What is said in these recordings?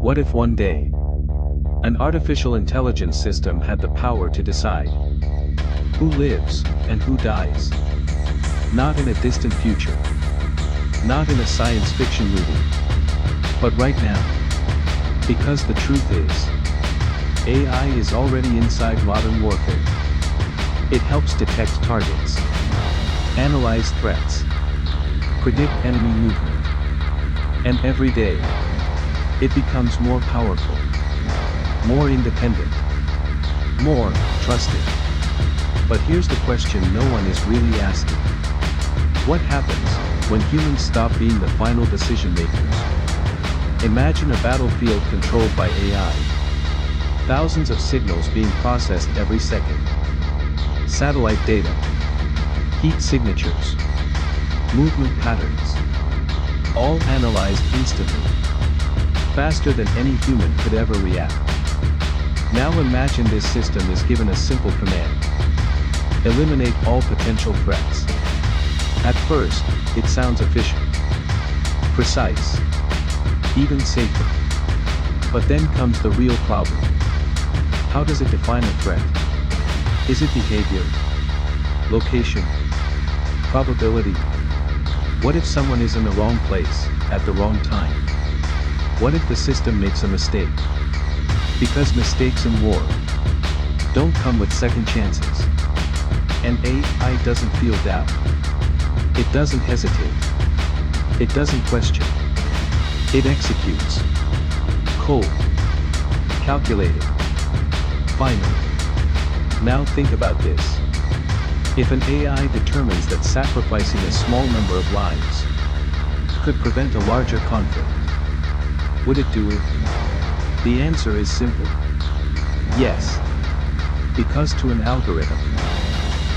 What if one day, an artificial intelligence system had the power to decide who lives and who dies? Not in a distant future, not in a science fiction movie, but right now. Because the truth is, AI is already inside modern warfare. It helps detect targets, analyze threats, predict enemy movement, and every day, it becomes more powerful, more independent, more trusted. But here's the question no one is really asking. What happens when humans stop being the final decision makers? Imagine a battlefield controlled by AI. Thousands of signals being processed every second. Satellite data, heat signatures, movement patterns, all analyzed instantly, faster than any human could ever react. Now imagine this system is given a simple command. Eliminate all potential threats. At first, it sounds efficient, precise, even safer. But then comes the real problem. How does it define a threat? Is it behavior, location, probability? What if someone is in the wrong place, at the wrong time? What if the system makes a mistake? Because mistakes in war don't come with second chances. And AI doesn't feel doubt. It doesn't hesitate. It doesn't question. It executes. Cold. Calculated. Final. Now think about this. If an AI determines that sacrificing a small number of lives could prevent a larger conflict, would it do it? The answer is simple. Yes. Because to an algorithm,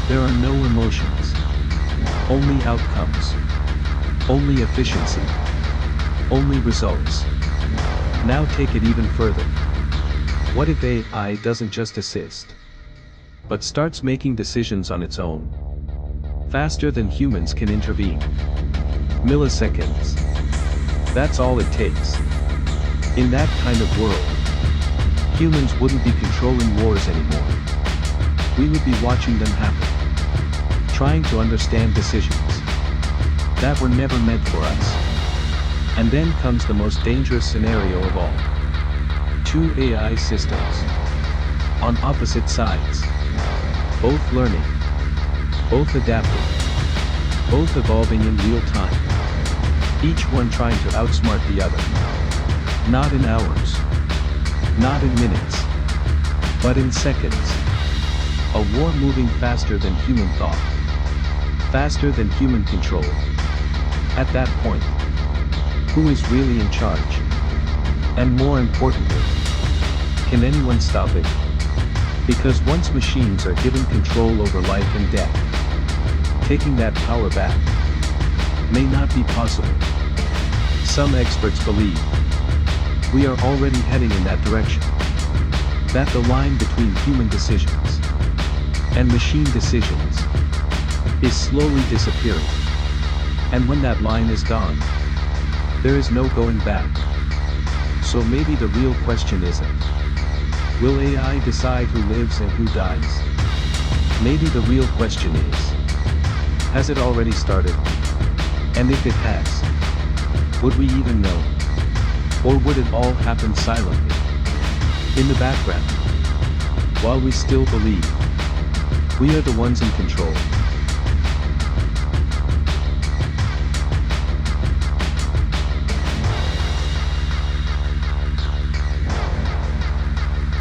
there are no emotions. Only outcomes. Only efficiency. Only results. Now take it even further. What if AI doesn't just assist, but starts making decisions on its own? Faster than humans can intervene. Milliseconds. That's all it takes. In that kind of world, humans wouldn't be controlling wars anymore. We would be watching them happen, trying to understand decisions that were never meant for us. And then comes the most dangerous scenario of all. Two AI systems, on opposite sides, both learning, both adapting, both evolving in real time, each one trying to outsmart the other. Not in hours, not in minutes, but in seconds. A war moving faster than human thought, faster than human control. At that point, who is really in charge? And more importantly, can anyone stop it? Because once machines are given control over life and death, taking that power back may not be possible. Some experts believe we are already heading in that direction. That the line between human decisions and machine decisions is slowly disappearing. And when that line is gone, there is no going back. So maybe the real question isn't, will AI decide who lives and who dies? Maybe the real question is, has it already started? And if it has, would we even know? Or would it all happen silently, in the background, while we still believe we are the ones in control?